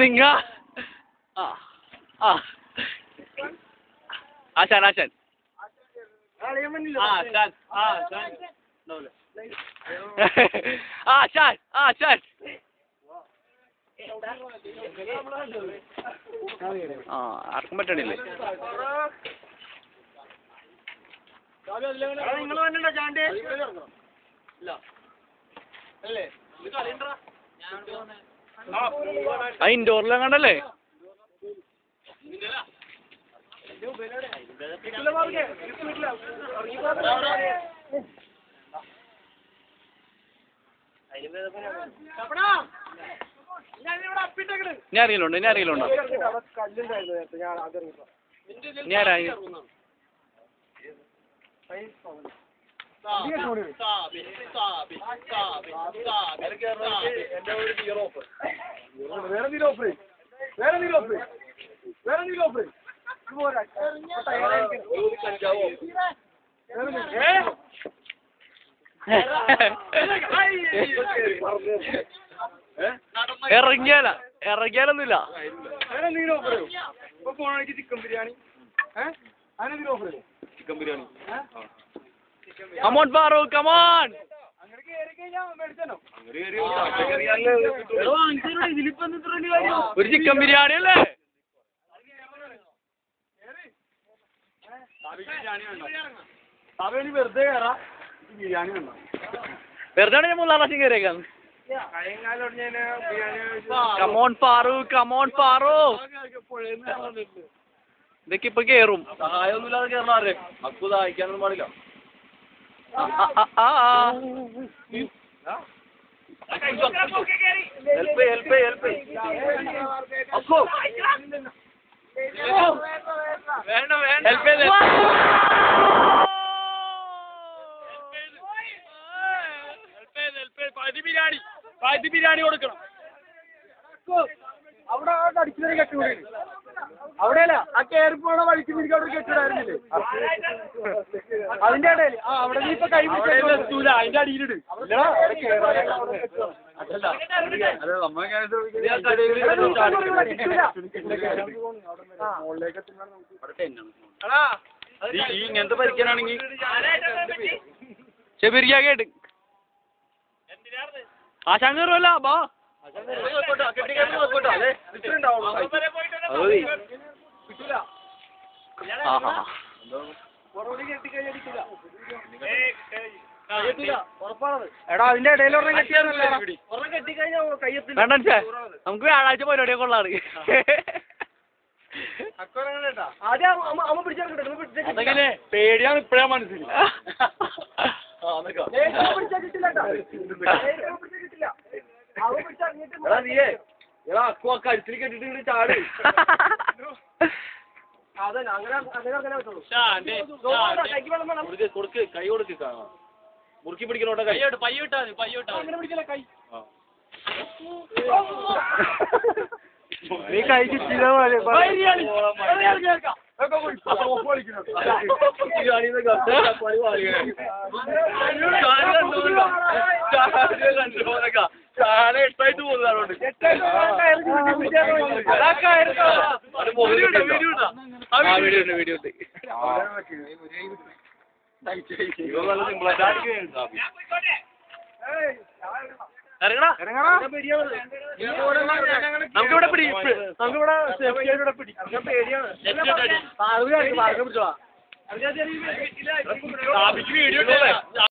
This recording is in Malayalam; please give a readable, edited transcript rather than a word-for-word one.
നിങ്ങ ആശാൻ ആശാൻ ആശാൻ ആശാൻ ആർക്കും പറ്റണില്ലേ? ആ ഇൻഡോറിലും കണ്ടല്ലേ? ഞാൻ അറിയലുണ്ട് ഇറങ്ങിയാലൊന്നുമില്ല. Chicken biryani chicken biryani come on Paru come on. ഒരു ചിക്കൻ ബിരിയാണി അല്ലേ? വെറുതെ കയറാ ബിരിയാണി വേണ്ട. വെറുതെ ഞാൻ 3 പ്രാവശ്യം കയറിയേക്കാണ്. Come on Paru come on Paru. ഇതൊക്കെ ഇപ്പൊ കേറും. സഹായമൊന്നുമില്ലാതെ കയറണാരെ അക്കു സഹായിക്കാനൊന്നും പാടില്ല. ബിരിയാണി കൊടുക്കണം. അവിടെ അടിക്കുന്നൊരു കെട്ടുകൂടി അവിടെയല്ല ആ കയറിപ്പോണ വഴിക്ക് പിടിക്കാൻ അവിടെ കെട്ടിടായിരുന്നില്ലേ അതിന്റെ ഇടയിൽ അവിടെ നീ ഇപ്പൊ കൈ എത്തൂല അതിന്റെ അടിയിലിട്. ഈ ഇങ്ങനത്തെ പരിക്കാനാണെങ്കിൽ ശബരിയാകേട്ട് ആശാൻ കയറുമല്ല ബാ. എടാ അതിന്റെ ഇടയിൽ വേണ്ട നമുക്ക് വ്യാഴാഴ്ച പരിപാടിയൊക്കെ ഉള്ളതാണ്. അതെങ്ങനെ പേടിയാണ് ഇപ്പഴാ മനസ്സിൽ. കരുത്തിൽ കെട്ടിട്ട് ചാട്. കൊടുക്ക് കൈ കൊടുക്ക് മുറുക്കി പിടിക്കണോട്ടെ. കൈ പയ്യോട്ടാ കൈ നീ കൈ കിട്ടിയ പോലെ എട്ടായിട്ട് പോകുന്നതുകൊണ്ട് വീഡിയോ നമുക്കിവിടെ പിടിച്ചോളാം. വീഡിയോ